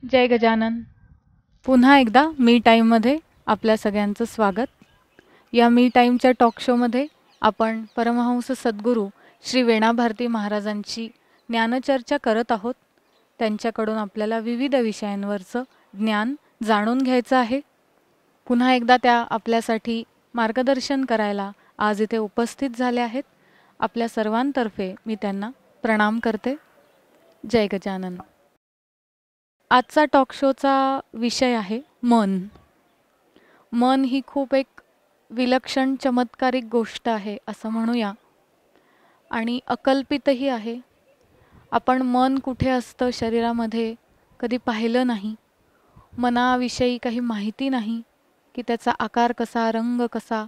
जय गजानन. पुन्हा एकदा मी टाईममध्ये आपल्या सगळ्यांचं स्वागत. या मी टाईमच्या टॉक शोमध्ये आपण परमहंस सद्गुरू श्री वेणा भारती महाराजांची ज्ञानचर्चा करत आहोत. त्यांच्याकडून आपल्याला विविध विषयांवरचं ज्ञान जाणून घ्यायचं आहे. पुन्हा एकदा त्या आपल्यासाठी मार्गदर्शन करायला आज इथे उपस्थित झाले आहेत. आपल्या सर्वांतर्फे मी त्यांना प्रणाम करते. जय गजानन. आजचा टॉक शोचा विषय आहे मन. मन ही खूप एक विलक्षण चमत्कारिक गोष्ट आहे असं म्हणूया, आणि अकल्पितही आहे. आपण मन कुठे असतं शरीरामध्ये कधी पाहिलं नाही. मनाविषयी काही माहिती नाही की त्याचा आकार कसा, रंग कसा,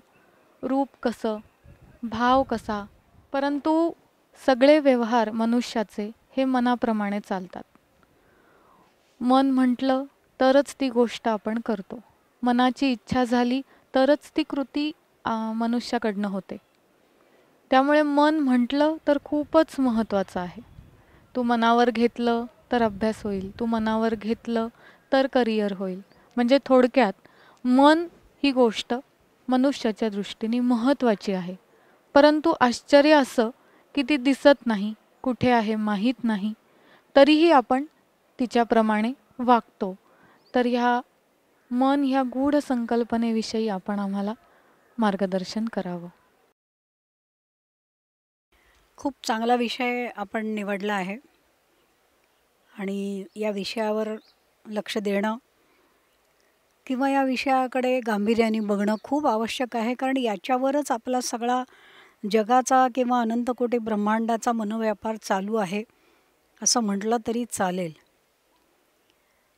रूप कसं, भाव कसा, परंतु सगळे व्यवहार मनुष्याचे हे मनाप्रमाणे चालतात. मन म्हटलं तरच ती गोष्ट आपण करतो. मनाची इच्छा झाली तरच ती कृती मनुष्याकडनं होते. त्यामुळे मन म्हटलं तर खूपच महत्त्वाचं आहे. तू मनावर घेतलं तर अभ्यास होईल, तू मनावर घेतलं तर करिअर होईल. म्हणजे थोडक्यात मन ही गोष्ट मनुष्याच्या दृष्टीने महत्त्वाची आहे. परंतु आश्चर्य असं की ती दिसत नाही, कुठे आहे माहीत नाही, तरीही आपण तिच्याप्रमाणे वागतो. तर ह्या मन ह्या गूढ संकल्पनेविषयी आपण आम्हाला मार्गदर्शन करावं. खूप चांगला विषय आपण निवडला आहे आणि या विषयावर लक्ष देणं किंवा या विषयाकडे गांभीर्याने बघणं खूप आवश्यक आहे. कारण याच्यावरच आपला सगळा जगाचा किंवा अनंतकोटी ब्रह्मांडाचा मनोव्यापार चालू आहे असं म्हटलं तरी चालेल.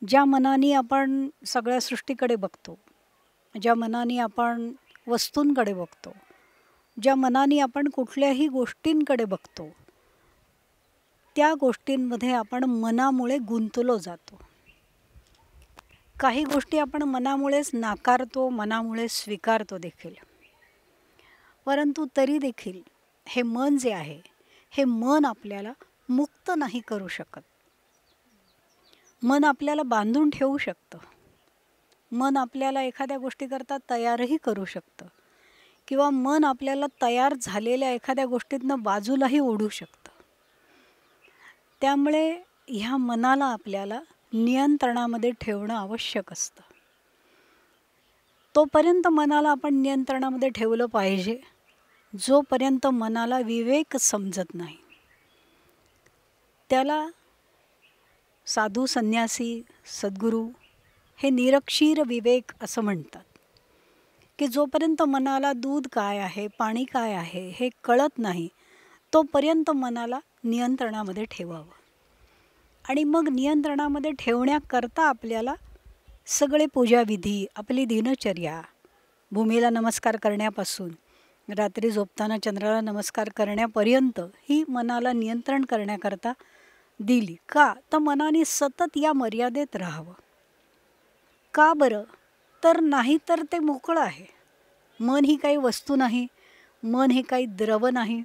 ज्या मनाने आपण सगळ्या सृष्टीकडे बघतो, ज्या मनाने आपण वस्तूंकडे बघतो, ज्या मनाने आपण कुठल्याही गोष्टींकडे बघतो, त्या गोष्टींमध्ये आपण मनामुळे गुंतलो जातो. काही गोष्टी आपण मनामुळेच नाकारतो, मनामुळे स्वीकारतो देखील. परंतु तरी देखील हे मन जे आहे, हे मन आपल्याला मुक्त नाही करू शकत. मन आपल्याला बांधून ठेवू शकतं. मन आपल्याला एखाद्या गोष्टीकरता तयारही करू शकतं किंवा मन आपल्याला तयार झालेल्या एखाद्या गोष्टीतनं बाजूलाही ओढू शकतं. त्यामुळे ह्या मनाला आपल्याला नियंत्रणामध्ये ठेवणं आवश्यक असतं. तोपर्यंत मनाला आपण नियंत्रणामध्ये ठेवलं पाहिजे जोपर्यंत मनाला विवेक समजत नाही. त्याला साधू, संन्यासी, सद्गुरू हे निरक्षीर विवेक असं म्हणतात की जोपर्यंत मनाला दूध काय आहे, पाणी काय आहे हे कळत नाही, तोपर्यंत मनाला नियंत्रणामध्ये ठेवावं. आणि मग नियंत्रणामध्ये ठेवण्याकरता आपल्याला सगळे पूजाविधी, आपली दिनचर्या, भूमीला नमस्कार करण्यापासून रात्री झोपताना चंद्राला नमस्कार करण्यापर्यंत ही मनाला नियंत्रण करण्याकरता दिली. का? तर मनाने सतत या मर्यादेत राहावं. का बरं? तर नाही तर ते मोकळं आहे. मन ही काही वस्तू नाही, मन हे काही द्रव नाही,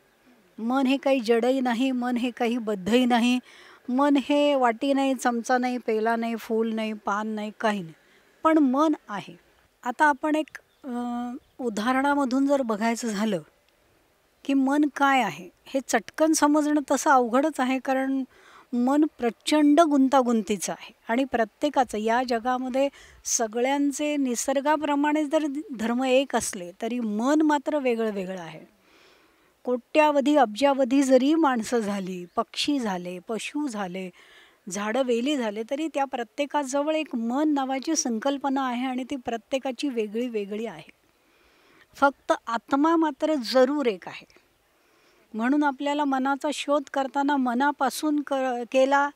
मन हे काही जडही नाही, मन हे काही बद्धही नाही, मन हे वाटी नाही, चमचा नाही, पेला नाही, फूल नाही, पान नाही, काही नाही, पण मन आहे. आता आपण एक उदाहरणामधून जर बघायचं झालं की मन काय आहे हे चटकन समजणं तसं अवघडच आहे. कारण मन प्रचंड गुंतागुंतीचं आहे आणि प्रत्येकाचं या जगामध्ये सगळ्यांचे निसर्गाप्रमाणे जर धर्म एक असले तरी मन मात्र वेगळं वेगळं आहे. कोट्यावधी अब्जावधी जरी माणसं झाली, पक्षी झाले, पशु झाले, झाडं वेली झाले, तरी त्या प्रत्येकाजवळ एक मन नावाची संकल्पना आहे आणि ती प्रत्येकाची वेगळी वेगळी आहे. फक्त आत्मा मात्र जरूर एक आहे. म्हणून आपल्याला मनाचा शोध करताना मनापासून केला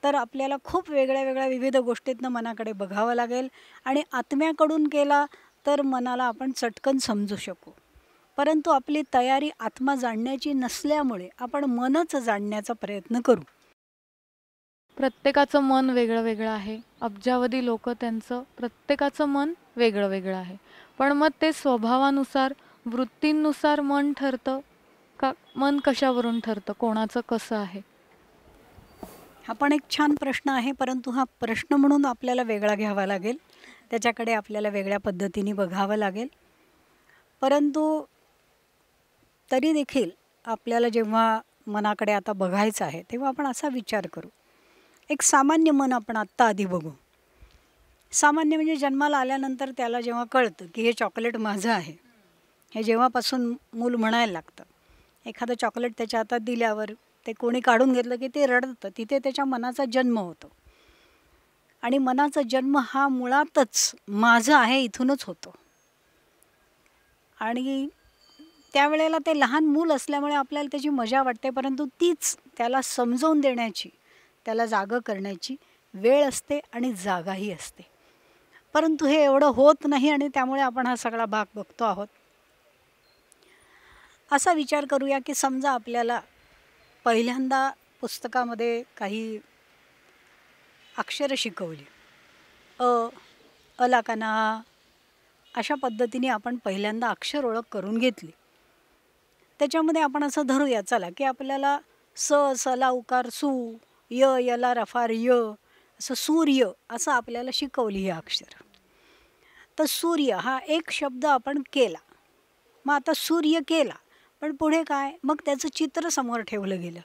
तर आपल्याला खूप वेगळ्या वेगळ्या विविध गोष्टीतनं मनाकडे बघावं लागेल आणि आत्म्याकडून केला तर मनाला आपण चटकन समजू शकू. परंतु आपली तयारी आत्मा जाणण्याची नसल्यामुळे आपण मनच जाणण्याचा प्रयत्न करू. प्रत्येकाचं मन वेगळं वेगळं आहे. अब्जावधी लोक त्यांचं प्रत्येकाचं मन वेगळं वेगळं आहे. पण मग ते स्वभावानुसार, वृत्तींनुसार मन ठरतं का? मन कशावरून ठरतं? कोणाचं कसं आहे? हा पण एक छान प्रश्न आहे, परंतु हा प्रश्न म्हणून आपल्याला वेगळा घ्यावा लागेल. त्याच्याकडे आपल्याला वेगळ्या पद्धतीने बघावं लागेल. परंतु तरी देखील आपल्याला जेव्हा मनाकडे आता बघायचं आहे, तेव्हा आपण असा विचार करू. एक सामान्य मन आपण आत्ता आधी बघू. सामान्य म्हणजे जन्माला आल्यानंतर त्याला जेव्हा कळतं की हे चॉकलेट माझं आहे, हे जेव्हापासून मूल म्हणायला लागतं. एखादं चॉकलेट त्याच्या हातात दिल्यावर ते कोणी काढून घेतलं की ते रडतं. तिथे त्याच्या मनाचा जन्म होतो. आणि मनाचा जन्म हा मुळातच माझं आहे इथूनच होतो. आणि त्यावेळेला ते लहान मूल असल्यामुळे आपल्याला त्याची मजा वाटते, परंतु तीच त्याला समजावून देण्याची, त्याला जागं करण्याची वेळ असते आणि जागाही असते. परंतु हे एवढं होत नाही आणि त्यामुळे आपण हा सगळा भाग बघतो आहोत. असा विचार करूया की समजा आपल्याला पहिल्यांदा पुस्तकामध्ये काही अक्षरं शिकवली. अ, अला काना, अशा पद्धतीने आपण पहिल्यांदा अक्षर ओळख करून घेतली. त्याच्यामध्ये आपण असं धरूया चला की आपल्याला स सला उकार सू, य यला रफार य, असं सूर्य असं आपल्याला शिकवली ही अक्षर. तर सूर्य हा एक शब्द आपण केला. मग आता सूर्य केला, पण पुढे काय? मग त्याचं चित्र समोर ठेवलं गेलं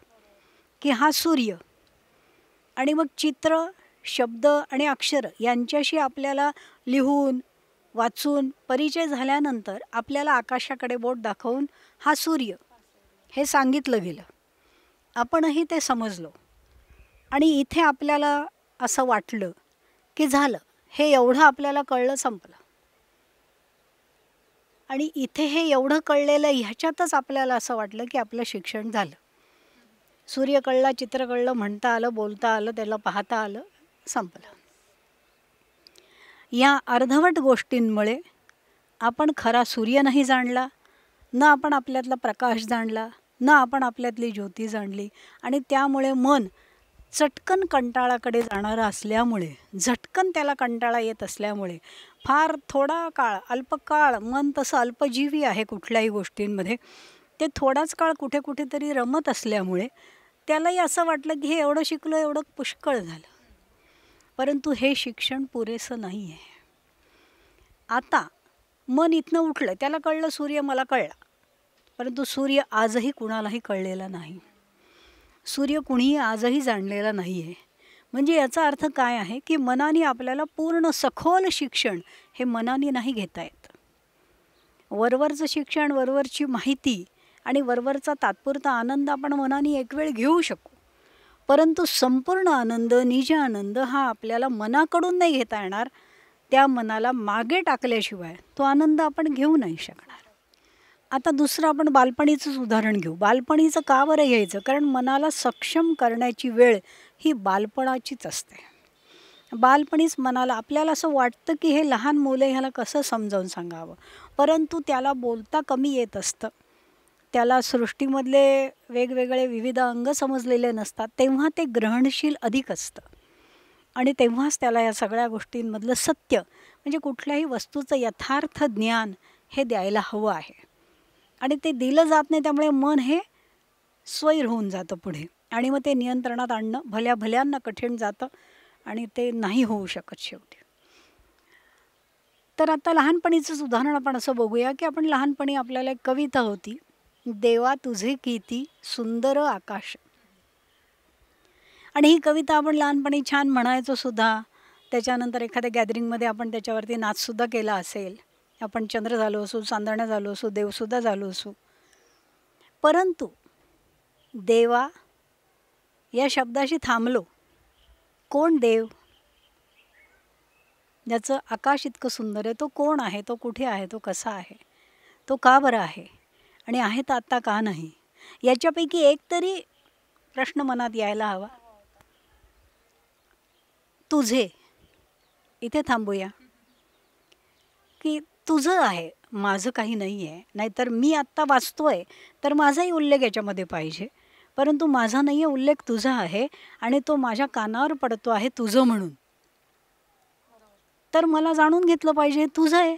की हा सूर्य. आणि मग चित्र, शब्द आणि अक्षर यांच्याशी आपल्याला लिहून वाचून परिचय झाल्यानंतर आपल्याला आकाशाकडे बोट दाखवून हा सूर्य हे सांगितलं गेलं. आपणही ते समजलो आणि इथे आपल्याला असं वाटलं की झालं, हे एवढं आपल्याला कळलं, संपलं. आणि इथे हे एवढं कळलेलं ह्याच्यातच आपल्याला असं वाटलं की आपलं शिक्षण झालं. सूर्य कळला, चित्र कळलं, म्हणता आलं, बोलता आलं, त्याला पाहता आलं, संपलं. या अर्धवट गोष्टींमुळे आपण खरा सूर्य नाही जाणला, न आपण आपल्यातला प्रकाश जाणला, न आपण आपल्यातली ज्योती जाणली. आणि त्यामुळे मन चटकन कंटाळाकडे जाणारं असल्यामुळे, झटकन त्याला कंटाळा येत असल्यामुळे, फार थोडा काळ, अल्पकाळ, मन तसं अल्पजीवी आहे कुठल्याही गोष्टींमध्ये, ते थोडाच काळ कुठे कुठेतरी रमत असल्यामुळे त्यालाही असं वाटलं की हे एवढं शिकलो, एवढं पुष्कळ झालं. परंतु हे शिक्षण पुरेसं नाही आहे. आता मन इथनं उठलं, त्याला कळलं सूर्य मला कळला, परंतु सूर्य आजही कुणालाही कळलेला नाही. सूर्य कुणीही आजही जाणलेला नाही आहे. म्हणजे याचा अर्थ काय आहे की मनाने आपल्याला पूर्ण सखोल शिक्षण हे मनाने नाही घेता येत. वरवरचं शिक्षण, वरवरची माहिती आणि वरवरचा तात्पुरता आनंद आपण मनाने एक वेळ घेऊ शकू, परंतु संपूर्ण आनंद, निज आनंद हा आपल्याला मनाकडून नाही घेता येणार. त्या मनाला मागे टाकल्याशिवाय तो आनंद आपण घेऊ नाही शकणार. आता दुसरं आपण बालपणीचंच उदाहरण घेऊ. बालपणीचं का बरं घ्यायचं? कारण मनाला सक्षम करण्याची वेळ ही बालपणाचीच असते. बालपणीच मनाला आपल्याला असं वाटतं की हे लहान मुलं, ह्याला कसं समजावून सांगावं, परंतु त्याला बोलता कमी येत असतं. त्याला सृष्टीमधले वेगवेगळे विविध अंग समजलेले नसतात, तेव्हा ते ग्रहणशील अधिक असतं. आणि तेव्हाच त्याला या सगळ्या गोष्टींमधलं सत्य म्हणजे कुठल्याही वस्तूचं यथार्थ ज्ञान हे द्यायला हवं आहे. आणि ते दिलं जात नाही, त्यामुळे मन हे स्वैर होऊन जातं पुढे. आणि मग ते नियंत्रणात आणणं भल्या भल्यांना कठीण जातं आणि ते नाही होऊ शकत शेवटी. तर आता लहानपणीचंच उदाहरण आपण असं बघूया की आपण लहानपणी आपल्याला एक कविता होती, देवा तुझे किती सुंदर आकाश. आणि ही कविता आपण लहानपणी छान म्हणायचो सुद्धा. त्याच्यानंतर एखाद्या गॅदरिंगमध्ये आपण त्याच्यावरती नाचसुद्धा केला असेल. आपण चंद्र झालो असू, चांदण्या झालो असू, देवसुद्धा झालो असू. परंतु देवा या शब्दाशी थांबलो. कोण देव? ज्याचं आकाश इतकं सुंदर आहे, तो कोण आहे? तो कुठे आहे? तो कसा आहे? तो का बरं आहे? आणि आहे तर आत्ता का नाही? याच्यापैकी एक तरी प्रश्न मनात यायला हवा. तुझे, इथे थांबूया की तुझं आहे, माझं काही नाही आहे. नाहीतर मी आत्ता वाचतोय तर माझाही उल्लेख याच्यामध्ये पाहिजे, परंतु माझा नाही आहे उल्लेख, तुझा आहे. आणि तो माझ्या कानावर पडतो आहे तुझं म्हणून. तर मला जाणून घेतलं पाहिजे तुझं आहे,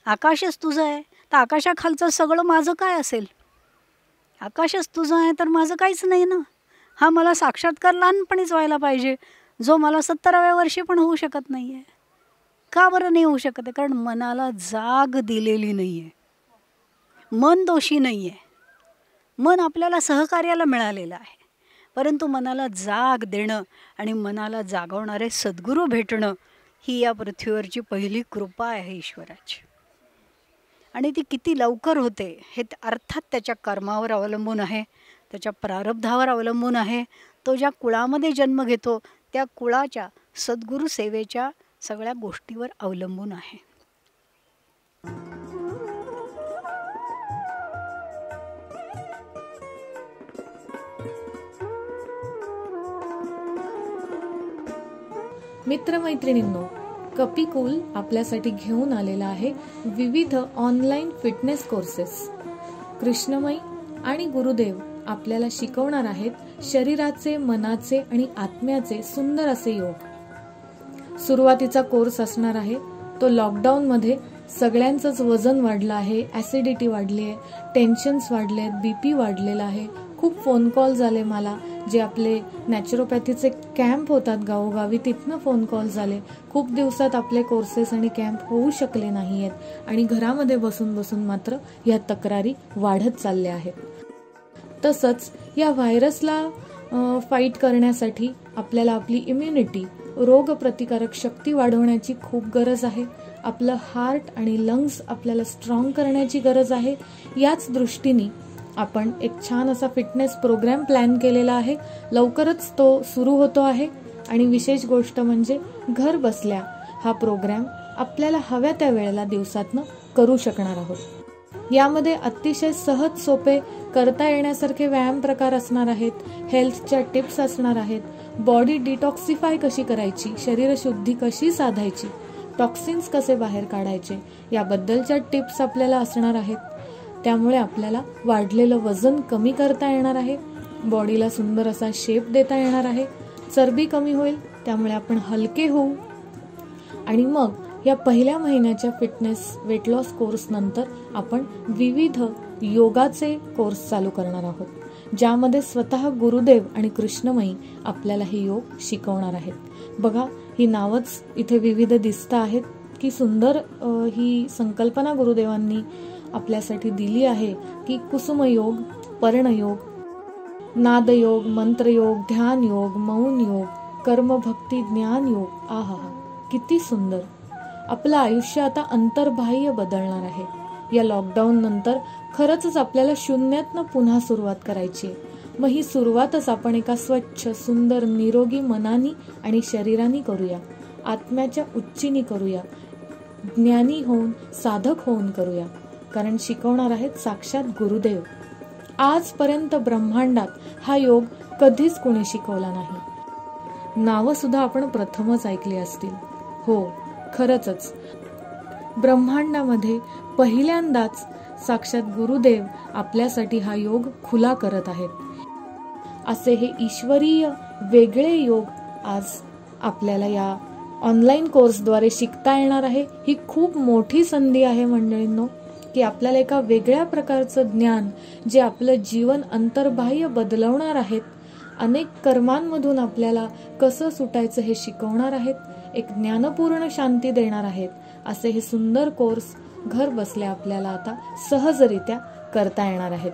आकाशच तुझं आहे, तर आकाशाखालचं सगळं माझं काय असेल? आकाशच तुझं आहे तर माझं काहीच नाही ना. हा मला साक्षात्कार लहानपणीच व्हायला पाहिजे, जो मला 70व्या वर्षी पण होऊ शकत नाही आहे. का बरं नाही होऊ शकत आहे? कारण मनाला जाग दिलेली नाही आहे. मन दोषी नाही आहे. मन आपल्याला सहकार्याला मिळालेलं आहे. परंतु मनाला जाग देणं आणि मनाला जागवणारे सद्गुरू भेटणं ही या पृथ्वीवरची पहिली कृपा आहे ईश्वराची. आणि ती किती लवकर होते हे अर्थात त्याच्या कर्मावर अवलंबून आहे, त्याच्या प्रारब्धावर अवलंबून आहे. तो ज्या कुळामध्ये जन्म घेतो त्या कुळाच्या सद्गुरू सेवेच्या सगळ्या गोष्टीवर अवलंबून आहे. मित्रमैत्रिणींनो, कपिकूल आपल्यासाठी घेऊन आलेला आहे विविध ऑनलाईन फिटनेस कोर्सेस. कृष्णमयी आणि गुरुदेव आपल्याला शिकवणार आहेत शरीराचे, मनाचे आणि आत्म्याचे सुंदर असे योग. सुरुवातीचा कोर्स असणार आहे तो लॉकडाऊनमध्ये सगळ्यांचंच वजन वाढलं आहे, ॲसिडिटी वाढली आहे, टेन्शन्स वाढले आहेत, BP वाढलेला आहे. खूप फोन कॉल झाले मला, जे आपले नॅचरोपॅथीचे कॅम्प होतात गावोगावी, तिथनं फोन कॉल झाले. खूप दिवसात आपले कोर्सेस आणि कॅम्प होऊ शकले नाही आहेत आणि घरामध्ये बसून बसून मात्र या तक्रारी वाढत चालल्या आहेत. तसंच या व्हायरसला फाईट करण्यासाठी आपल्याला आपली इम्युनिटी, रोगप्रतिकारक शक्ती वाढवण्याची खूप गरज आहे. आपलं हार्ट आणि लंग्स आपल्याला स्ट्रॉंग करण्याची गरज आहे. याच दृष्टीने आपण एक छान असा फिटनेस प्रोग्राम प्लॅन केलेला आहे. लवकरच तो सुरू होतो आहे आणि विशेष गोष्ट म्हणजे घर बसल्या हा प्रोग्राम आपल्याला हव्या त्या वेळेला दिवसातनं करू शकणार आहोत. यामध्ये अतिशय सहज सोपे करता येण्यासारखे व्यायाम प्रकार असणार आहेत, हेल्थच्या टिप्स असणार आहेत, बॉडी डिटॉक्सिफाय कशी करायची, शरीर शुद्धी कशी साधायची, टॉक्सिन्स कसे बाहेर काढायचे याबद्दलच्या टिप्स आपल्याला असणार आहेत. त्यामुळे आपल्याला वाढलेलं वजन कमी करता येणार आहे, बॉडीला सुंदर असा शेप देता येणार आहे, चरबी कमी होईल, त्यामुळे आपण हलके होऊ. आणि मग या पहिल्या महिन्याच्या फिटनेस वेट लॉस कोर्स नंतर आपण विविध योगाचे कोर्स चालू करणार आहोत, ज्यामध्ये स्वतः गुरुदेव आणि कृष्णमयी आपल्याला हे योग शिकवणार आहेत. बघा, ही नावच इथे विविध दिसत आहेत. की सुंदर ही संकल्पना गुरुदेवांनी आपल्यासाठी दिली आहे की कुसुमयोग, पर्णयोग, नादयोग, मंत्रयोग, ध्यान योग, मौन योग, कर्मभक्ती, ज्ञान योग. आहा, किती सुंदर. आपलं आयुष्य आता अंतर्बाह्य बदलणार आहे. या लॉकडाऊन नंतर खरंच आपल्याला शून्यातनं पुन्हा सुरुवात करायची आहे. मग ही सुरुवातच आपण एका स्वच्छ, सुंदर, निरोगी मनानी आणि शरीरानी करूया, आत्म्याच्या उच्चीनी करूया, ज्ञानी होऊन, साधक होऊन करूया. कारण शिकवणार आहेत साक्षात गुरुदेव. आजपर्यंत ब्रह्मांडात हा योग कधीच कोणी शिकवला नाही. नावं सुद्धा आपण प्रथमच ऐकली असतील. हो, खरंच ब्रह्मांडामध्ये पहिल्यांदाच साक्षात गुरुदेव आपल्यासाठी हा योग खुला करत आहेत. असे हे ईश्वरीय वेगळे योग आज आपल्याला या ऑनलाईन कोर्सद्वारे शिकता येणार आहे. ही खूप मोठी संधी आहे मंडळींनो, की आपल्याला एका वेगळ्या प्रकारचं ज्ञान, जे आपलं जीवन अंतर्बाह्य बदलवणार आहेत, अनेक कर्मांमधून आपल्याला कसं सुटायचं हे शिकवणार आहेत, एक ज्ञानपूर्ण शांती देणार आहेत. असे हे सुंदर कोर्स घर बसल्या आपल्याला आता सहजरित्या करता येणार आहेत.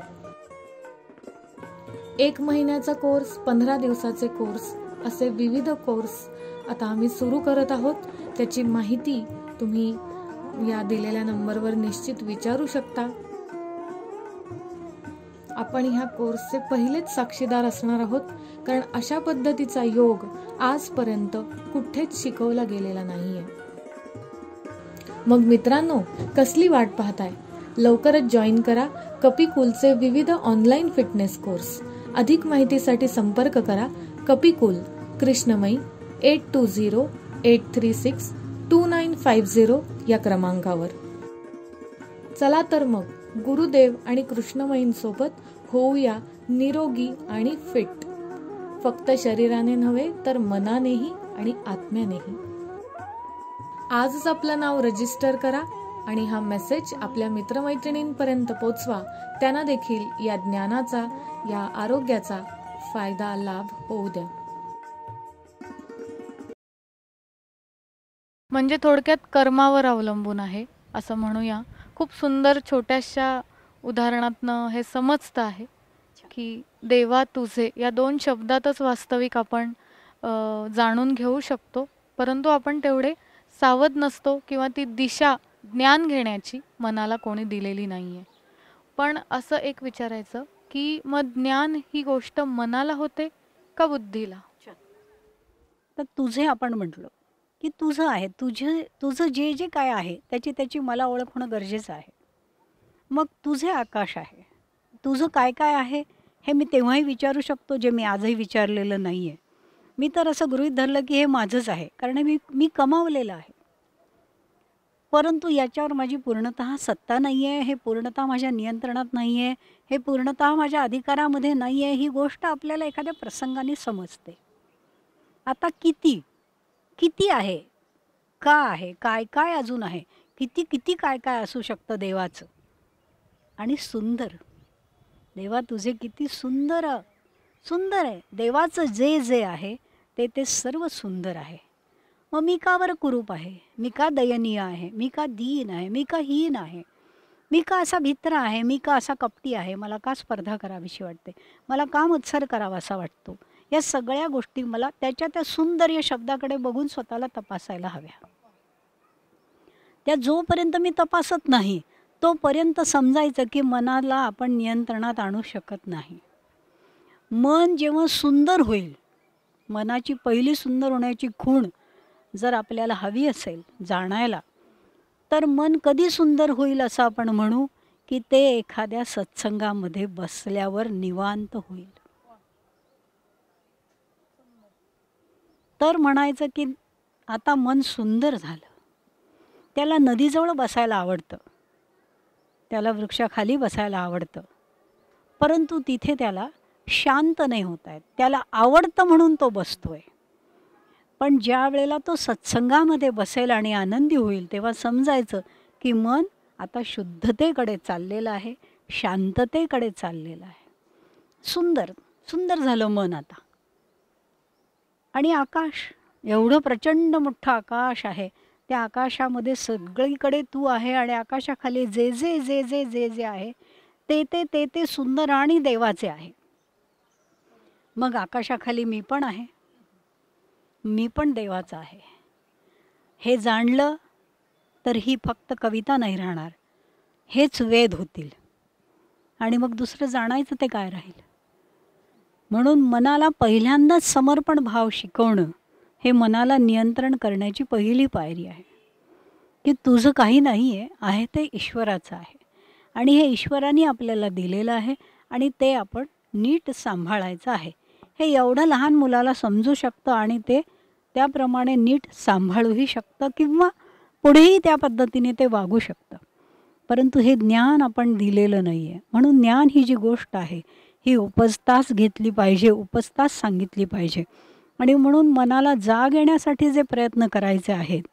1 महिन्याचा कोर्स, 15 दिवसाचे कोर्स, असे विविध कोर्स आता आम्ही सुरू करत आहोत. त्याची माहिती तुम्ही या दिलेल्या नंबरवर निश्चित विचारू शकता. आपण ह्या कोर्सचे पहिलेच साक्षीदार असणार आहोत, कारण अशा पद्धतीचा योग आजपर्यंत कुठेच शिकवला गेलेला नाहीये. मग मित्रांनो, कसली वाट पाहताय? लवकरच जॉईन करा कपिकूलचे विविध ऑनलाईन फिटनेस कोर्स. अधिक माहितीसाठी संपर्क करा कपिकूल, कृष्णमयी 8208362950 या क्रमांकावर. चला तर मग गुरुदेव आणि कृष्णमयींसोबत होऊया निरोगी आणि फिट, फक्त शरीराने नव्हे तर मनानेही आणि आत्म्यानेही. आजच आपलं नाव रजिस्टर करा आणि हा मेसेज आपल्या मित्रमैत्रिणींपर्यंत पोचवा. त्यांना देखील या ज्ञानाचा, या आरोग्याचा फायदा लाभ होऊ द्या. म्हणजे थोडक्यात कर्मावर अवलंबून आहे असं म्हणूया. खूप सुंदर छोट्याशा उदाहरणातनं हे समजतं आहे की देवा तुझे या 2 शब्दातच वास्तविक आपण जाणून घेऊ शकतो. परंतु आपण तेवढे सावध नसतो किंवा ती दिशा ज्ञान घेण्याची मनाला कोणी दिलेली नाहीये. पण असं एक विचारायचं की मग ज्ञान ही गोष्ट मनाला होते का बुद्धीला? तर तुझे आपण म्हटलं की तुझं आहे, तुझं जे जे काय आहे त्याची त्याची मला ओळख होणं गरजेचं आहे. मग तुझे आकाश आहे, तुझं काय काय आहे हे मी तेव्हाही विचारू शकतो जे मी आजही विचारलेलं नाही आहे. मी तर असं गृहीत धरलं की हे माझंच आहे, कारण मी मी कमावलेलं आहे. परंतु याच्यावर माझी पूर्णतः सत्ता नाही आहे, हे पूर्णतः माझ्या नियंत्रणात नाही आहे, हे पूर्णतः माझ्या अधिकारामध्ये नाही आहे, ही गोष्ट आपल्याला एखाद्या प्रसंगाने समजते. आता किती किती आहे, का आहे, काय काय अजून आहे, किती किती काय काय असू शकतं देवाचं. आणि सुंदर, देवा तुझे किती सुंदर सुंदर आहे. देवाचं जे जे आहे ते ते सर्व सुंदर आहे. मग मी का बरं कुरूप आहे, मी का दयनीय आहे, मी का दीन आहे, मी का हीन आहे, मी का असा भित्र आहे, मी का असा कपटी आहे, मला का स्पर्धा करावीशी वाटते, मला का मत्सर करावा असा वाटतो. या सगळ्या गोष्टी मला त्याच्या त्या सुंदर शब्दाकडे बघून स्वतःला तपासायला हव्या. त्या जोपर्यंत मी तपासत नाही तोपर्यंत समजायचं की मनाला आपण नियंत्रणात आणू शकत नाही. मन जेव्हा सुंदर होईल, मनाची पहिली सुंदर होण्याची खूण जर आपल्याला हवी असेल जाणायला, तर मन कधी सुंदर होईल असं आपण म्हणू की ते एखाद्या सत्संगामध्ये बसल्यावर निवांत होईल. तर म्हणायचं की आता मन सुंदर झालं. त्याला नदीजवळ बसायला आवडतं, त्याला वृक्षाखाली बसायला आवडतं, परंतु तिथे त्याला शांत नाही होत आहेत. त्याला आवडतं म्हणून तो बसतोय. पण ज्या वेळेला तो सत्संगामध्ये बसेल आणि आनंदी होईल तेव्हा समजायचं की मन आता शुद्धतेकडे चाललेलं आहे, शांततेकडे चाललेलं आहे. सुंदर सुंदर झालं मन आता. आणि आकाश, एवढं प्रचंड मोठं आकाश आहे, त्या आकाशामध्ये सगळीकडे तू आहे आणि आकाशाखाली जे जे जे जे जे जे आहे ते ते ते ते सुंदर आणि देवाचे आहे. मग आकाशाखाली मी पण आहे, मी पण देवाचा आहे. हे जाणलं तर ही फक्त कविता नाही राहणार, हेच वेद होतील. आणि मग दुसरं जाणायचं ते काय राहील. म्हणून मनाला पहिल्यांदाच समर्पण भाव शिकवणं हे मनाला नियंत्रण करण्याची पहिली पायरी आहे. की तुझं काही नाही आहे, आहे ते ईश्वराचं आहे. आणि हे ईश्वराने आपल्याला दिलेलं आहे आणि ते आपण नीट सांभाळायचं आहे. हे एवढं लहान मुलाला समजू शकतं आणि ते त्याप्रमाणे नीट सांभाळूही शकतं किंवा पुढेही त्या पद्धतीने ते वागू शकतं. परंतु हे ज्ञान आपण दिलेलं नाही आहे. म्हणून ज्ञान ही जी गोष्ट आहे ही उपजताच घेतली पाहिजे, उपजताच सांगितली पाहिजे. आणि म्हणून मनाला जाग येण्यासाठी जे प्रयत्न करायचे आहेत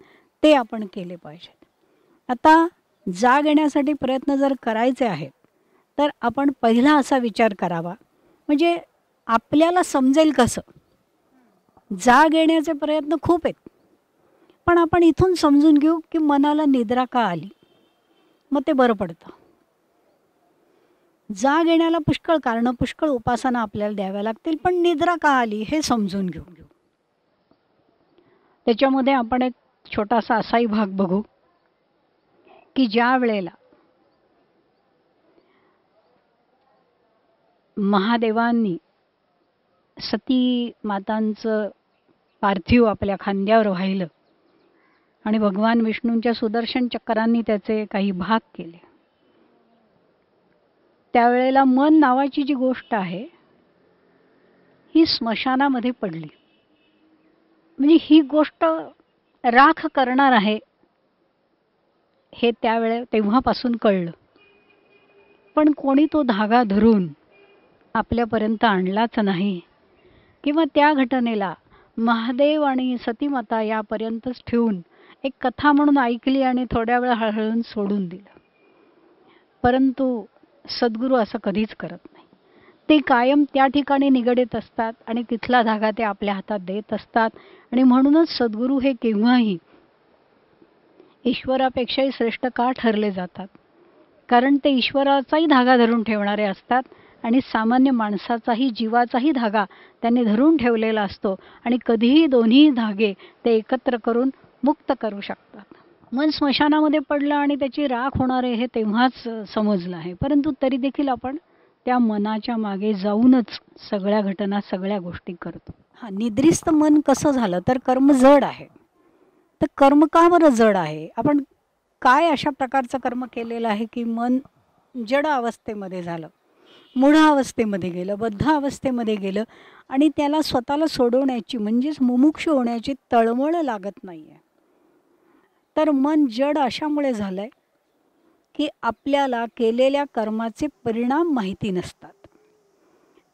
ते आपण केले पाहिजेत. आता जाग येण्यासाठी प्रयत्न जर करायचे आहेत तर आपण पहिला असा विचार करावा, म्हणजे आपल्याला समजेल कसं. जाग येण्याचे प्रयत्न खूप आहेत, पण आपण इथून समजून घेऊ की मनाला निद्रा का आली, मग ते बरं पडतं. जाग येण्याला पुष्कळ कारणं, पुष्कळ उपासना आपल्याला द्याव्या लागतील, पण निद्रा का आली हे समजून घेऊ. त्याच्यामध्ये आपण एक छोटासा असाही भाग बघू की ज्या वेळेला महादेवांनी सती मातांचं पार्थिव आपल्या खांद्यावर वाहिलं आणि भगवान विष्णूंच्या सुदर्शन चक्रांनी त्याचे काही भाग केले, त्यावेळेला मन नावाची जी गोष्ट आहे ही स्मशानामध्ये पडली. म्हणजे ही गोष्ट राख करणार आहे हे तेव्हापासून कळलं. पण कोणी तो धागा धरून आपल्यापर्यंत आणलाच नाही किंवा त्या घटनेला महादेव आणि सतीमाता यापर्यंतच ठेवून एक कथा म्हणून ऐकली आणि थोड्या वेळ हळहळून सोडून दिलं. परंतु सद्गुरू असं कधीच करत नाही. ते कायम त्या ठिकाणी निगडीत असतात आणि तिथला धागा ते आपल्या हातात देत असतात. आणि म्हणूनच सद्गुरू हे केव्हाही ईश्वरापेक्षाही श्रेष्ठ का ठरले जातात? कारण ते ईश्वराचाही धागा धरून ठेवणारे असतात आणि सामान्य माणसाचाही, जीवाचाही धागा त्यांनी धरून ठेवलेला असतो आणि कधीही दोन्ही धागे ते एकत्र करून मुक्त करू शकतात. मन स्मशानामध्ये पडलं आणि त्याची राख होणार आहे हे तेव्हाच समजलं आहे, परंतु तरी देखील आपण त्या मनाच्या मागे जाऊनच सगळ्या घटना, सगळ्या गोष्टी करतो. निद्रिस्त मन कसं झालं तर कर्म जड आहे. तर कर्म का बरं जड आहे? आपण काय अशा प्रकारचं कर्म केलेलं आहे की मन जड अवस्थेमध्ये झालं, मूढ अवस्थेमध्ये गेलं, बद्ध अवस्थेमध्ये गेलं आणि त्याला स्वतःला सोडवण्याची म्हणजेच मुमुक्षु होण्याची तळमळ लागत नाही आहे. तर मन जड अशामुळे झालं आहे की आपल्याला केलेल्या कर्माचे परिणाम माहिती नसतात.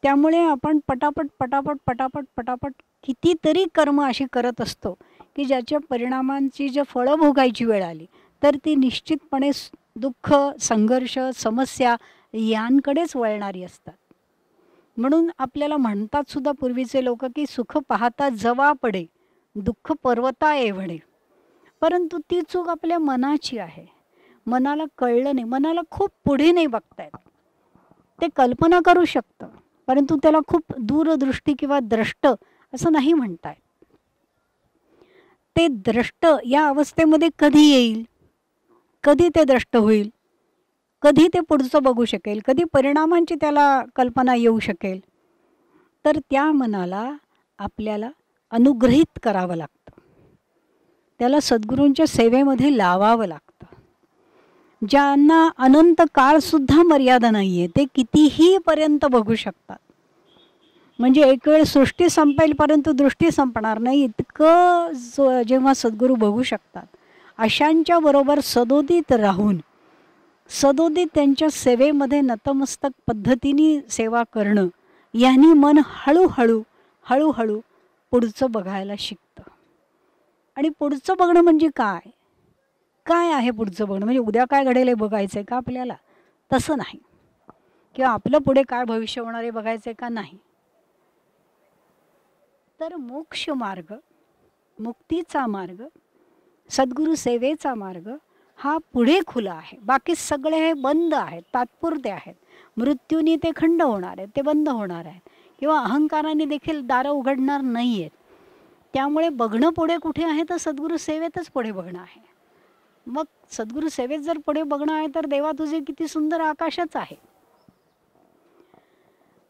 त्यामुळे आपण पटापट पटापट पटापट पटापट कितीतरी कर्म अशी करत असतो की ज्याच्या परिणामांची जर फळं भोगायची वेळ आली तर ती निश्चितपणे दुःख, संघर्ष, समस्या यांकडेच वळणारी असतात. म्हणून आपल्याला म्हणतात सुद्धा पूर्वीचे लोक की सुख पाहता जवा पडे, दुःख पर्वता एवढे. परंतु ती चूक आपल्या मनाची आहे. मनाला कळलं नाही, मनाला खूप पुढे नाही बघतायत. ते कल्पना करू शकतं परंतु त्याला खूप दूरदृष्टी किंवा द्रष्ट असं नाही म्हणतायत. ते द्रष्ट या अवस्थेमध्ये कधी येईल, कधी ते द्रष्ट होईल, कधी ते पुढचं बघू शकेल, कधी परिणामांची त्याला कल्पना येऊ शकेल. तर त्या मनाला आपल्याला अनुग्रहित करावं लागतं, त्याला सद्गुरूंच्या सेवेमध्ये लावावं लागतं. ज्यांना अनंत काळसुद्धा मर्यादा नाही आहे ते कितीही पर्यंत बघू शकतात. म्हणजे एक वेळ सृष्टी संपेल परंतु दृष्टी संपणार नाही इतकं जेव्हा सद्गुरू बघू शकतात, अशांच्या बरोबर सदोदित राहून सदोदित त्यांच्या सेवेमध्ये नतमस्तक पद्धतीने सेवा करणं, यांनी मन हळूहळू हळूहळू पुढचं बघायला शिकतं. आणि पुढचं बघणं म्हणजे काय? काय आहे पुढचं बघणं? म्हणजे उद्या काय घडेल हे बघायचं आहे का आपल्याला? तसं नाही. किंवा आपलं पुढे काय भविष्य होणार आहे बघायचं आहे का? नाही. तर मोक्ष मार्ग, मुक्तीचा मार्ग, सद्गुरू सेवेचा मार्ग हा पुढे खुला आहे. बाकी सगळे हे बंद आहेत, तात्पुरते आहेत. मृत्यूने ते खंड होणार आहेत, ते बंद होणार आहेत. किंवा अहंकाराने देखील दारं उघडणार नाही आहेत. त्यामुळे बघणं पुढे कुठे आहे तर सद्गुरू सेवेतच पुढे बघणं आहे. मग सद्गुरू सेवेत जर पुढे बघणं आहे तर देवा तुझे किती सुंदर आकाशच आहे.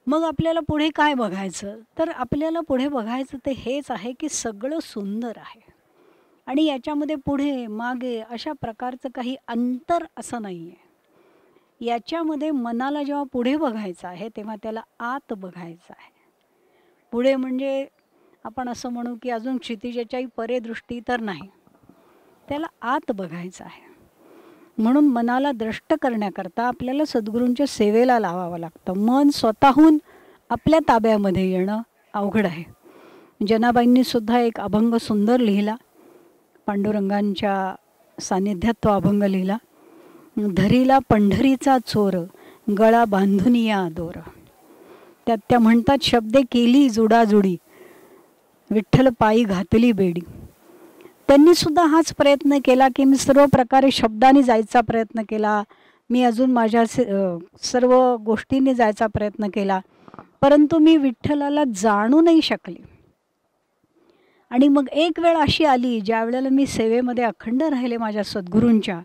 मग आपल्याला पुढे काय बघायचं? तर आपल्याला पुढे बघायचं ते हेच आहे की सगळं सुंदर आहे आणि याच्यामध्ये पुढे मागे अशा प्रकारचं काही अंतर असं नाही आहे. याच्यामध्ये मनाला जेव्हा पुढे बघायचं आहे तेव्हा त्याला आत बघायचं आहे. पुढे म्हणजे आपण असं म्हणू की अजून क्षितिजाच्याही परे दृष्टी तर नाही, त्याला आत बघायचं आहे. म्हणून मनाला द्रष्ट करण्याकरता आपल्याला सद्गुरूंच्या सेवेला लावावं लागतं. मन स्वतःहून आपल्या ताब्यामध्ये येणं अवघड आहे. जनाबाईंनी सुद्धा एक अभंग सुंदर लिहिला, पांडुरंगांच्या सान्निध्यात तो अभंग लिहिला. धरीला पंढरीचा चोर, गळा बांधून या दोर. त्यात त्या म्हणतात, शब्दे केली जुडाजुडी, विठ्ठल पायी घातली बेडी. त्यांनी सुद्धा हाच प्रयत्न केला की मी सर्व प्रकारे शब्दाने जायचा प्रयत्न केला, मी अजून माझ्या सर्व गोष्टींनी जायचा प्रयत्न केला, परंतु मी विठ्ठलाला जाणू नाही शकले. आणि मग एक वेळ अशी आली ज्या वेळेला मी सेवेमध्ये अखंड राहिले माझ्या सद्गुरूंच्या,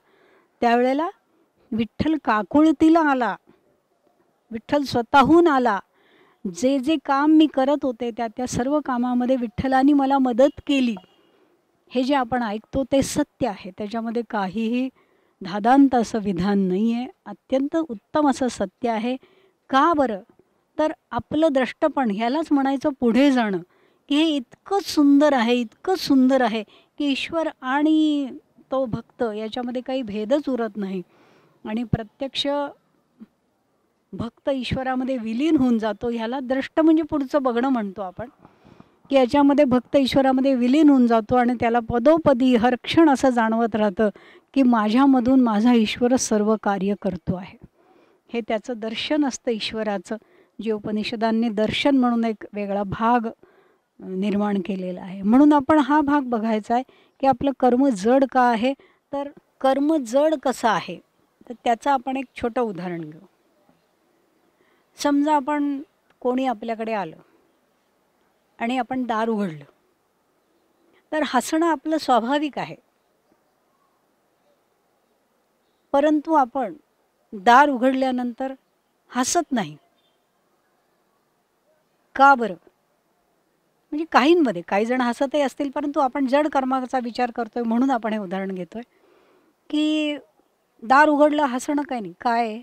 त्यावेळेला विठ्ठल काकुळतीला आला, विठ्ठल स्वतःहून आला. जे जे काम मी करत होते त्या सर्व कामामध्ये विठ्ठलानी मला मदत केली. हे जे आपण ऐकतो ते सत्य आहे, त्याच्यामध्ये काहीही धादांत असं विधान नाही आहे. अत्यंत उत्तम असं सत्य आहे. का बरं? तर आपलं द्रष्टपण, ह्यालाच म्हणायचं पुढे जाणं, की हे इतकं सुंदर आहे, इतकं सुंदर आहे की ईश्वर आणि तो भक्त याच्यामध्ये काही भेदच उरत नाही. आणि प्रत्यक्ष भक्त ईश्वरामध्ये विलीन होऊन जातो. ह्याला द्रष्ट म्हणजे पुढचं बघणं म्हणतो आपण, की याच्यामध्ये भक्त ईश्वरामध्ये विलीन होऊन जातो आणि त्याला पदोपदी हर क्षण असं जाणवत राहतं की माझ्यामधून माझा ईश्वर सर्व कार्य करतो आहे. हे त्याचं दर्शन असतं ईश्वराचं. जे उपनिषदांनी दर्शन म्हणून एक वेगळा भाग निर्माण केलेला आहे. म्हणून आपण हा भाग बघायचा आहे की आपलं कर्म जड का आहे. तर कर्म जड कसं आहे तर त्याचं आपण एक छोटं उदाहरण घेऊ. समजा आपण कोणी आपल्याकडे आलं आणि आपण दार उघडलं तर हसणं आपलं स्वाभाविक आहे. परंतु आपण दार उघडल्यानंतर हसत नाही. का बरं? म्हणजे काहींमध्ये काही जण हसतही असतील परंतु आपण जड कर्माचा विचार करतोय म्हणून आपण हे उदाहरण घेतोय की दार उघडलं हसणं काही नाही, काय आहे?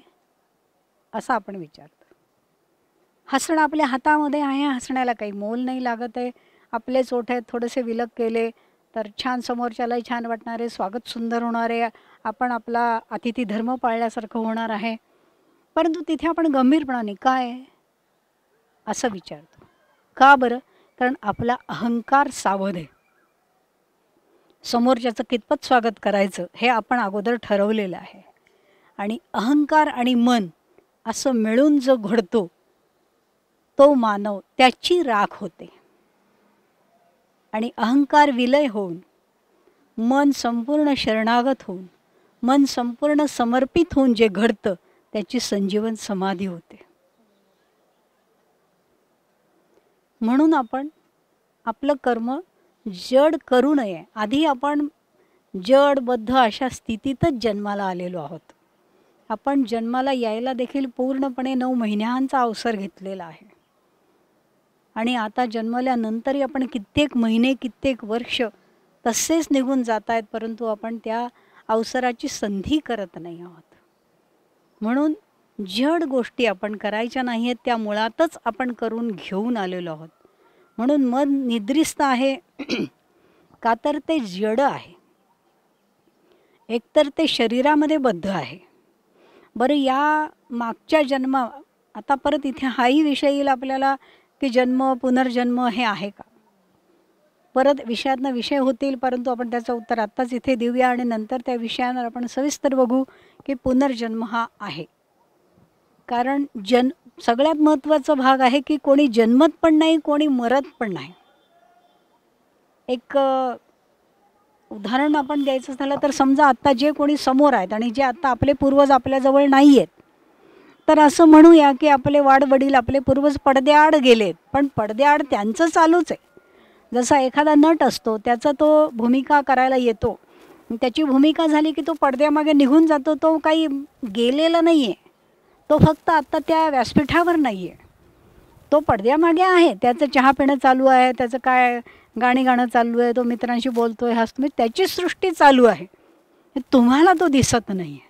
असं आपण विचारतो. हसणं आपल्या हातामध्ये आहे, हसण्याला काही मोल नाही लागत आहे. आपलेच ओठ आहेत, थोडेसे विलग केले तर छान समोरच्यालाही छान वाटणार आहे, स्वागत सुंदर होणार आहे, आपण आपला अतिथी धर्म पाळल्यासारखं होणार आहे. परंतु तिथे आपण गंभीरपणाने काय आहे असं विचारतो. का बरं? कारण आपला अहंकार सावध आहे. समोरच्याचं कितपत स्वागत करायचं हे आपण अगोदर ठरवलेलं आहे. आणि अहंकार आणि मन असं मिळून जो घडतो तो मानव त्याची राख होते. आणि अहंकार विलय होऊन मन संपूर्ण शरणागत होऊन मन संपूर्ण समर्पित होऊन जे घडतं त्याची संजीवन समाधी होते. म्हणून आपण आपलं कर्म जड करू नये. आधी आपण जडबद्ध अशा स्थितीतच जन्माला आलेलो आहोत. आपण जन्माला यायला देखील पूर्णपणे 9 महिन्यांचा अवसर घेतलेला आहे. आणि आता जन्मल्यानंतरही आपण कित्येक महिने कित्येक वर्ष तसेच निघून जात आहेत परंतु आपण त्या अवसराची संधी करत नाही आहोत. म्हणून जड गोष्टी आपण करायच्या नाही आहेत, त्या मुळातच आपण करून घेऊन आलेलो आहोत. म्हणून मन निद्रिस्त आहे का तर ते जड आहे, एकतर ते शरीरामध्ये बद्ध आहे. बरं, या मागच्या जन्म आता परत इथे हाही विषय येईल आपल्याला की जन्म पुनर्जन्म हे आहे का. परत विषयातनं विषय होतील परंतु आपण त्याचं उत्तर आत्ताच इथे देऊया आणि नंतर त्या विषयांवर आपण सविस्तर बघू की पुनर्जन्म हा आहे. कारण सगळ्यात महत्त्वाचा भाग आहे की कोणी जन्मत पण नाही, कोणी मरत पण नाही. एक उदाहरण आपण द्यायचं झालं तर समजा आत्ता जे कोणी समोर आहेत आणि जे आत्ता आपले पूर्वज आपल्याजवळ नाही आहेत तर असं म्हणूया की आपले वाडवडील आपले पूर्वज पडद्याआड गेलेत. पण पडद्याआड त्यांचं चालूच आहे. जसा एखादा नट असतो त्याचा तो भूमिका करायला येतो, त्याची भूमिका झाली की तो पडद्यामागे निघून जातो. तो काही गेलेला नाही आहे, तो फक्त आत्ता त्या व्यासपीठावर नाही आहे, तो पडद्यामागे आहे. त्याचं चहा पिणं चालू आहे, त्याचं काय गाणी गाणं चालू आहे, तो मित्रांशी बोलतोय हसतोय, त्याची सृष्टी चालू आहे. तुम्हाला तो दिसत नाही आहे.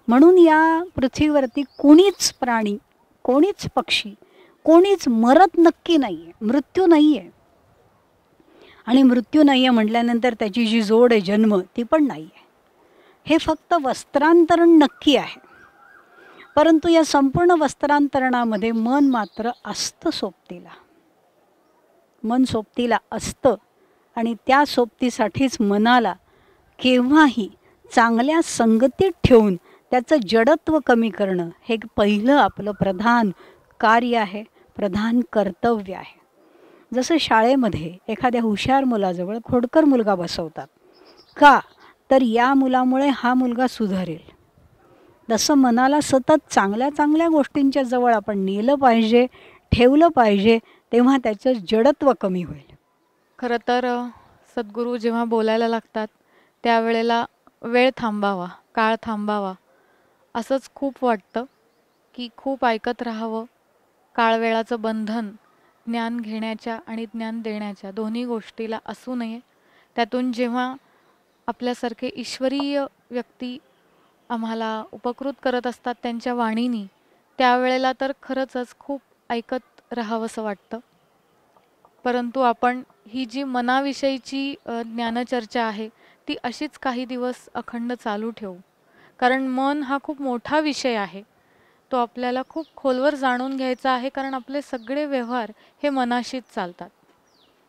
म्हणून या पृथ्वीवरती कोणीच प्राणी, कोणीच पक्षी, कोणीच मरत नक्की नाही आहे. मृत्यू नाही आहे. आणि मृत्यू नाही आहे म्हटल्यानंतर त्याची जी जोड आहे जन्म ती पण नाही आहे. हे फक्त वस्त्रांतरण नक्की आहे. परंतु या संपूर्ण वस्त्रांतरणामध्ये मन मात्र असतं सोबतीला. मन सोबतीला असतं आणि त्या सोबतीसाठीच मनाला केव्हाही चांगल्या संगतीत ठेवून त्याचं जडत्व कमी करणं हे पहिलं आपलं प्रधान कार्य आहे, प्रधान कर्तव्य आहे. जसं शाळेमध्ये एखाद्या हुशार मुलाजवळ खोडकर मुलगा बसवतात का तर या मुलामुळे हा मुलगा सुधारेल. तसं मनाला सतत चांगल्या चांगल्या गोष्टींच्या जवळ आपण नेलं पाहिजे, ठेवलं पाहिजे, तेव्हा त्याचं जडत्व कमी होईल. खरं तर सद्गुरू जेव्हा बोलायला लागतात त्यावेळेला वेळ थांबावा, काळ थांबावा असंच खूप वाटतं की खूप ऐकत राहावं. काळवेळाचं बंधन ज्ञान घेण्याच्या आणि ज्ञान देण्याच्या दोन्ही गोष्टीला असू नये. त्यातून जेव्हा आपल्यासारखे ईश्वरीय व्यक्ती आम्हाला उपकृत करत असतात त्यांच्या वाणीनी, त्यावेळेला तर खरंच खूप ऐकत राहावंसं वाटतं. परंतु आपण ही जी मनाविषयीची ज्ञानचर्चा आहे ती अशीच काही दिवस अखंड चालू ठेवू. कारण मन हा खूप मोठा विषय आहे, तो आपल्याला खूप खोलवर जाणून घ्यायचा आहे. कारण आपले सगळे व्यवहार हे मनाशीच चालतात.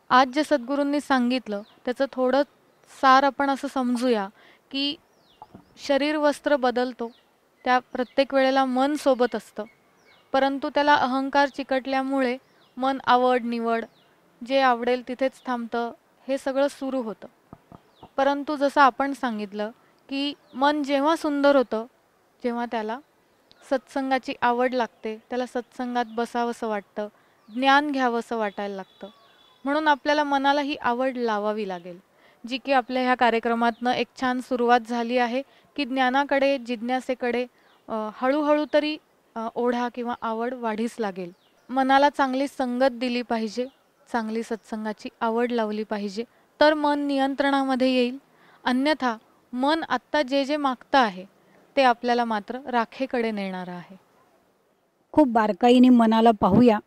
आज जे सद्गुरूंनी सांगितलं त्याचं थोडं सार आपण असं समजूया की शरीर वस्त्र बदलतो, त्या प्रत्येक वेळेला मन सोबत असतं. परंतु त्याला अहंकार चिकटल्यामुळे मन आवड निवड, जे आवडेल तिथेच थांबतं, हे सगळं सुरू होतं. परंतु जसं आपण सांगितलं की मन जेव्हा सुंदर होतं, जेव्हा त्याला सत्संगाची आवड लागते, त्याला सत्संगात बसावंसं वाटतं, ज्ञान घ्यावंसं वाटायला लागतं. म्हणून आपल्याला मनाला ही आवड लावावी लागेल, जी की आपल्या ह्या कार्यक्रमातनं एक छान सुरुवात झाली आहे की ज्ञानाकडे, जिज्ञासेकडे हळूहळू तरी ओढा किंवा आवड वाढीस लागेल. मनाला चांगली संगत दिली पाहिजे, चांगली सत्संगाची आवड लावली पाहिजे, तर मन नियंत्रणामध्ये येईल. अन्यथा मन आत्ता जे जे मागतं आहे ते आपल्याला मात्र राखेकडे नेणारं आहे. खूप बारकाईने मनाला पाहूया,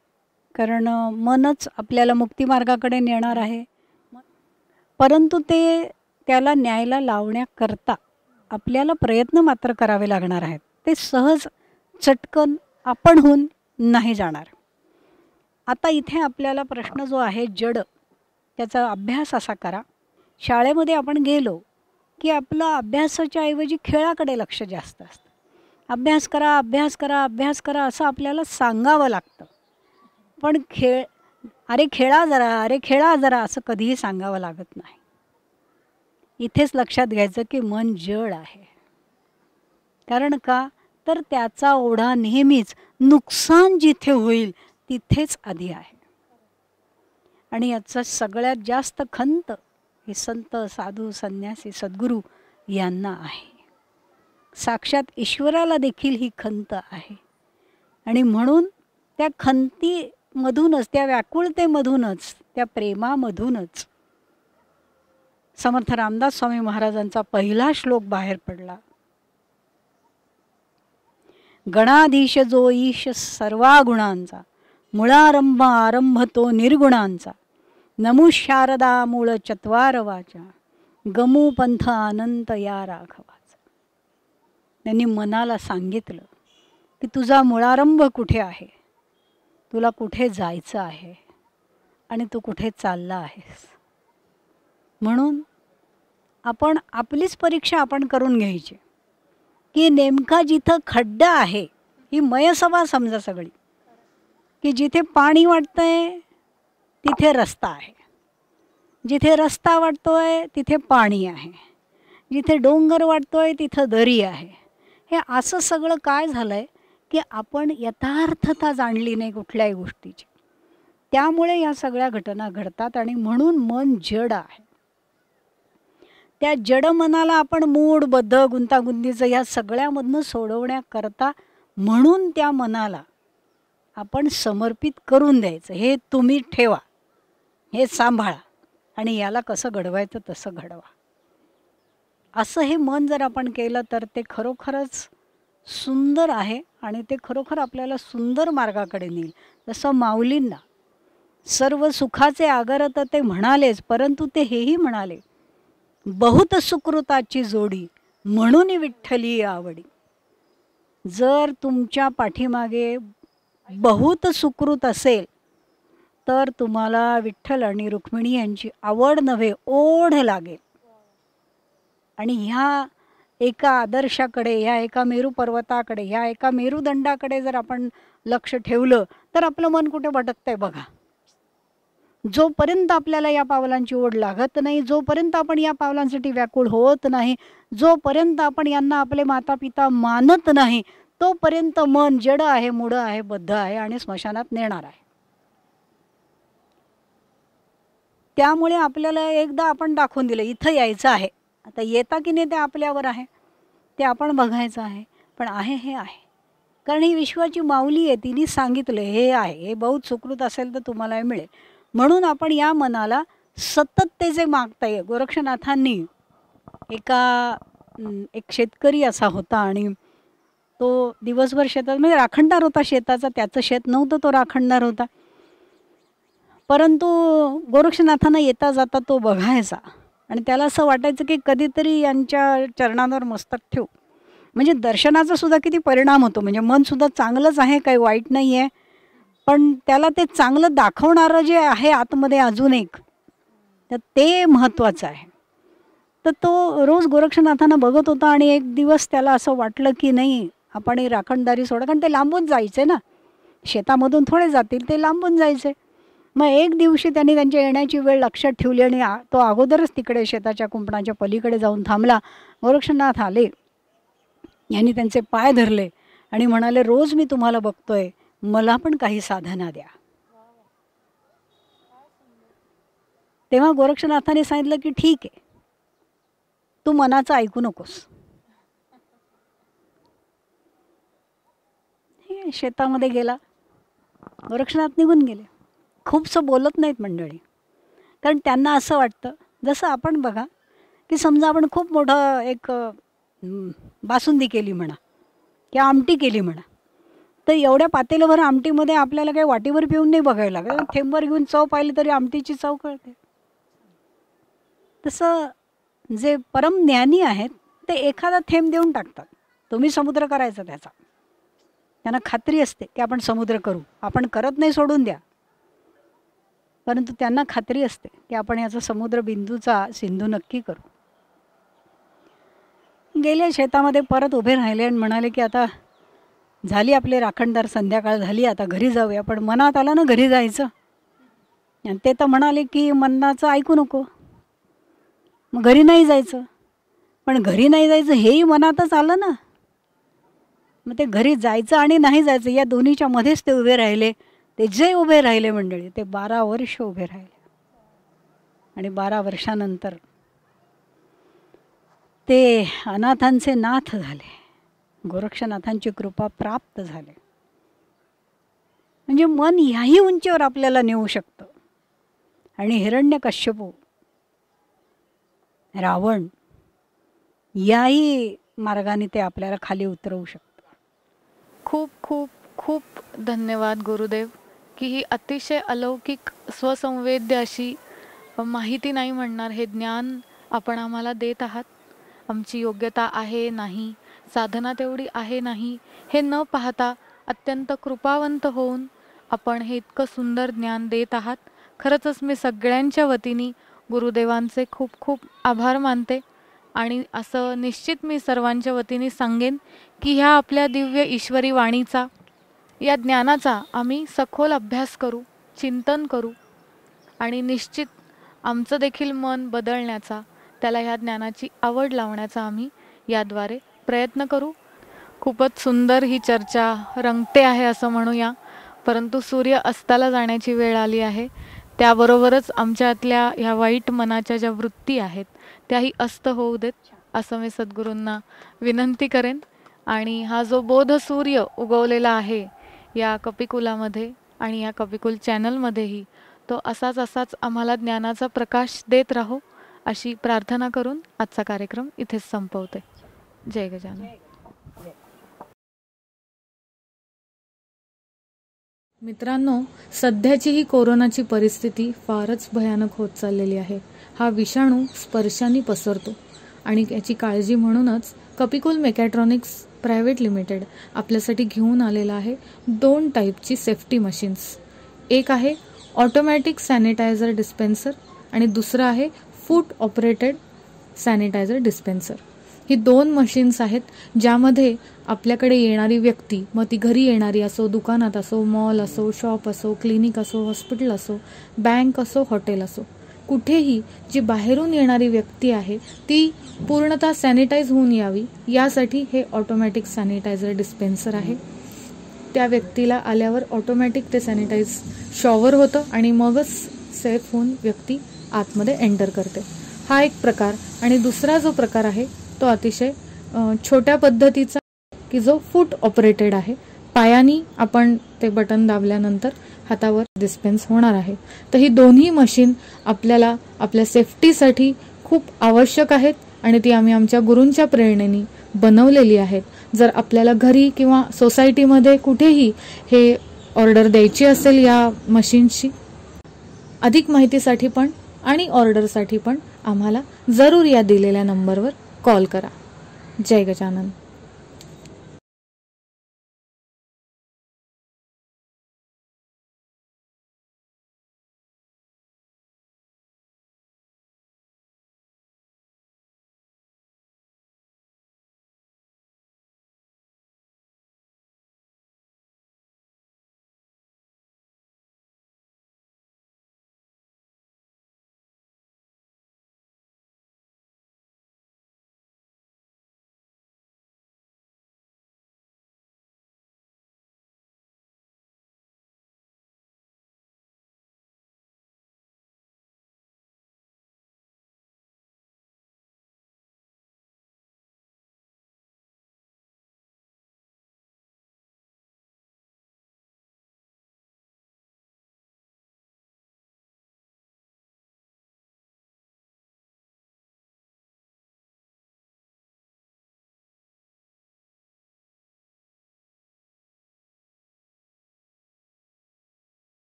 कारण मनच आपल्याला मुक्तिमार्गाकडे नेणार आहे. परंतु त्याला न्यायला लावण्याकरता आपल्याला प्रयत्न मात्र करावे लागणार आहेत. ते सहज चटकन आपणहून नाही जाणार. आता इथे आपल्याला प्रश्न जो आहे जड, त्याचा अभ्यास असा करा. शाळेमध्ये आपण गेलो की आपलं अभ्यासाच्या ऐवजी खेळाकडे लक्ष जास्त असतं. अभ्यास करा, अभ्यास करा, अभ्यास करा असं आपल्याला सांगावं लागतं. पण अरे खेळा जरा, अरे खेळा जरा असं कधीही सांगावं लागत नाही. इथेच लक्षात घ्यायचं की मन जड आहे. कारण का, तर त्याचा ओढा नेहमीच नुकसान जिथे होईल तिथेच आधी आहे. आणि याचा सगळ्यात जास्त खंत हे संत, साधू, संन्यासी, सद्गुरू यांना आहे. साक्षात ईश्वराला देखील ही खंत आहे. आणि म्हणून त्या खंतीमधूनच, त्या व्याकुळतेमधूनच, त्या प्रेमामधूनच समर्थ रामदास स्वामी महाराजांचा पहिला श्लोक बाहेर पडला. गणाधीश जो ईश सर्वा गुणांचा, मुळारंभ आरंभ तो निर्गुणांचा, नमु शारदा मूळ चत्वार वाचा, गमू पंथ अनंत या राघवाचा. त्यांनी मनाला सांगितलं की तुझा मुळारंभ कुठे आहे, तुला कुठे जायचं आहे आणि तू कुठे चालला आहेस. म्हणून आपण आपलीच परीक्षा आपण करून घ्यायची की नेमका जिथं खड्डा आहे, ही मयसभा समजा सगळी, की जिथे पाणी वाटतंय तिथे रस्ता आहे, जिथे रस्ता वाटतोय तिथे पाणी आहे, जिथे डोंगर वाटतोय तिथं दरी आहे. हे असं सगळं काय झालंय की आपण यथार्थता जाणली नाही कुठल्याही गोष्टीची. त्यामुळे या सगळ्या घटना घडतात आणि म्हणून मन जड आहे. त्या जड मनाला आपण मूड, बद्ध, गुंतागुंतीचं या सगळ्यामधनं सोडवण्याकरता म्हणून त्या मनाला आपण समर्पित करून द्यायचं. हे तुम्ही ठेवा, हे सांभाळा आणि याला कसं घडवायचं तसं घडवा. असं हे मन जर आपण केलं तर ते खरोखरच सुंदर आहे आणि ते खरोखर आपल्याला सुंदर मार्गाकडे नेईल. जसं माऊलींना सर्व सुखाचे आगर तर ते म्हणालेच, परंतु ते हेही म्हणाले, बहुत सुकृताची जोडी म्हणून विठ्ठली आवडी. जर तुमच्या पाठीमागे बहुत सुकृत असेल तर तुम्हाला विठ्ठल आणि रुक्मिणी यांची आवड नव्हे ओढ लागेल. आणि ह्या एका आदर्शाकडे, ह्या एका मेरू पर्वताकडे, ह्या एका मेरुदंडाकडे जर आपण लक्ष ठेवलं तर आपलं मन कुठे भटकतंय बघा. जोपर्यंत आपल्याला या पावलांची ओढ लागत नाही, जोपर्यंत आपण या पावलांसाठी व्याकुळ होत नाही, जोपर्यंत आपण यांना आपले माता पिता मानत नाही, तोपर्यंत मन जड आहे, मूढ आहे, बद्ध आहे आणि स्मशानात नेणार आहे. त्यामुळे आपल्याला एकदा आपण दाखवून दिलं इथं यायचं आहे. आता येता की नाही ते आपल्यावर आहे, ते आपण बघायचं आहे. पण आहे हे आहे, कारण ही विश्वाची माऊली आहे, तिने सांगितलं हे आहे, हे बहुत सुकृत असेल तर तुम्हाला हे मिळेल. म्हणून आपण या मनाला सतत ते जे मागता येईल. गोरक्षनाथांनी एक शेतकरी असा होता आणि तो दिवसभर शेतात म्हणजे राखणदार होता शेताचा. त्याचं शेत नव्हतं, तो राखणदार होता. परंतु गोरक्षनाथांना येता जाता तो बघायचा आणि त्याला असं वाटायचं की कधीतरी यांच्या चरणांवर मस्तक ठेवू. म्हणजे दर्शनाचा सुद्धा किती परिणाम होतो. म्हणजे मन सुद्धा चांगलंच आहे, काही वाईट नाही आहे, पण त्याला ते चांगलं दाखवणारं जे आहे आतमध्ये अजून एक, तर ते महत्त्वाचं आहे. तर तो रोज गोरक्षनाथांना बघत होता आणि एक दिवस त्याला असं वाटलं की नाही आपण ही राखणदारी सोडा, कारण ते लांबून जायचे ना. शेतामधून थोडे जातील, ते लांबून जायचे. मग एक दिवशी त्यांनी त्यांच्या येण्याची वेळ लक्षात ठेवली आणि तो अगोदरच तिकडे शेताच्या कुंपणाच्या पलीकडे जाऊन थांबला. गोरक्षनाथ आले, यांनी त्यांचे पाय धरले आणि म्हणाले, रोज मी तुम्हाला बघतोय, मला पण काही साधना द्या. तेव्हा गोरक्षनाथाने सांगितलं की ठीक आहे, तू मनाचं ऐकू नकोस. हे शेतामध्ये गेला, गोरक्षनाथ निघून गेले. खूपसं बोलत नाहीत मंडळी, कारण त्यांना असं वाटतं, जसं आपण बघा की समजा आपण खूप मोठं एक बासुंदी केली म्हणा किंवा आमटी केली म्हणा, तर एवढ्या पातेलभर आमटीमध्ये आपल्याला काही वाटीवर पिऊन नाही बघायला लागेल, थेंबभर घेऊन चव पाहिली तरी आमटीची चव कळते. तसं जे परमज्ञानी आहेत ते एखादा थेंब देऊन टाकतात, तुम्ही समुद्र करायचा त्याचा. त्यांना खात्री असते की आपण समुद्र करू, आपण करत नाही सोडून द्या, परंतु त्यांना खात्री असते की आपण याचा समुद्र बिंदूचा सिंधू नक्की करू. गेले शेतामध्ये, परत उभे राहिले आणि म्हणाले की आता झाली आपले राखणदार, संध्याकाळ झाली, आता घरी जाऊया. पण मनात आलं ना घरी जायचं, आणि ते तर म्हणाले की मनाचं ऐकू नको, मग घरी नाही जायचं. पण घरी नाही जायचं हेही मनातच आलं ना. मग ते घरी जायचं आणि नाही जायचं या दोन्हीच्या मध्येच ते उभे राहिले. ते जे उभे राहिले मंडळी, ते 12 वर्ष उभे राहिले. आणि 12 वर्षानंतर ते अनाथांचे नाथ झाले, गोरक्षनाथांची कृपा प्राप्त झाले. म्हणजे मन ह्याही उंचीवर आपल्याला नेऊ शकतं. आणि हिरण्यकश्यपू, रावण याही मार्गाने ते आपल्याला खाली उतरवू शकतं. खूप खूप खूप धन्यवाद गुरुदेव, की ही अतिशय अलौकिक स्वसंवेद्य अशी माहिती नाही म्हणणार, हे ज्ञान आपण आम्हाला देत आहात. आमची योग्यता आहे नाही, साधना तेवढी आहे नाही, हे न पाहता अत्यंत कृपावंत होऊन आपण हे इतकं सुंदर ज्ञान देत आहात. खरंच मी सगळ्यांच्या वतीने गुरुदेवांचे खूप खूप आभार मानते. आणि असं निश्चित मी सर्वांच्या वतीने सांगेन की ह्या आपल्या दिव्य ईश्वरी वाणीचा, या ज्ञानाचा आम्ही सखोल अभ्यास करू, चिंतन करू आणि निश्चित आमचं देखील मन बदलण्याचा, त्याला ह्या ज्ञानाची आवड लावण्याचा आम्ही याद्वारे प्रयत्न करू. खूपच सुंदर ही चर्चा रंगते आहे असं म्हणूया, परंतु सूर्य अस्ताला जाण्याची वेळ आली आहे. त्याबरोबरच आमच्यातल्या ह्या वाईट मनाच्या ज्या वृत्ती आहेत त्याही अस्त होऊ देत, असं मी सद्गुरूंना विनंती करेन. आणि हा जो बोध सूर्य उगवलेला आहे या कपिकुलामध्ये आणि या कपिकुल चॅनलमध्येही, तो असाच आम्हाला ज्ञानाचा प्रकाश देत राहो, अशी प्रार्थना करून आजचा कार्यक्रम इथेच संपवते. जय गजानन. मित्रांनो, सध्याची ही कोरोनाची परिस्थिती फारच भयानक होत चाललेली आहे. हा विषाणू स्पर्शाने पसरतो आणि याची काळजी म्हणूनच कपिकुल मेकॅट्रॉनिक्स प्रायव्हेट लिमिटेड आपल्यासाठी घेऊन आलेला आहे 2 टाईपची सेफ्टी मशीन्स. एक आहे ऑटोमॅटिक सॅनिटायझर डिस्पेन्सर आणि दुसरं आहे फूट ऑपरेटेड सॅनिटायझर डिस्पेन्सर. ही 2 मशीन्स आहेत ज्यामध्ये आपल्याकडे येणारी व्यक्ती, मग ती घरी येणारी असो, दुकानात असो, मॉल असो, शॉप असो, क्लिनिक असो, हॉस्पिटल असो, बँक असो, हॉटेल असो, कुठेही जी बाहेरून येणारी व्यक्ती आहे ती पूर्णतः सॅनिटाईज होऊन यावी यासाठी हे ऑटोमॅटिक सॅनिटायझर डिस्पेन्सर आहे. त्या व्यक्तीला आल्यावर ऑटोमॅटिक ते सॅनिटाईज शॉवर होतं आणि मगच सेफ होऊन व्यक्ती आतमध्ये एंटर करते. हा एक प्रकार. आणि दुसरा जो प्रकार आहे तो अतिशय छोट्या पद्धतीचा, की जो फूट ऑपरेटेड आहे. पायानी आपण ते बटन दाबल्यानंतर हातावर डिस्पेन्स होणार आहे. तर ही दोन्ही मशीन आपल्याला आपल्या सेफ्टीसाठी खूप आवश्यक आहेत आणि ती आम्ही आमच्या गुरूंच्या प्रेरणेने बनवलेली आहेत. जर आपल्याला घरी किंवा सोसायटीमध्ये कुठेही हे ऑर्डर द्यायची असेल या मशीनची, अधिक माहितीसाठी पण आणि ऑर्डरसाठी पण आम्हाला जरूर या दिलेल्या नंबरवर कॉल करा. जय गजानन.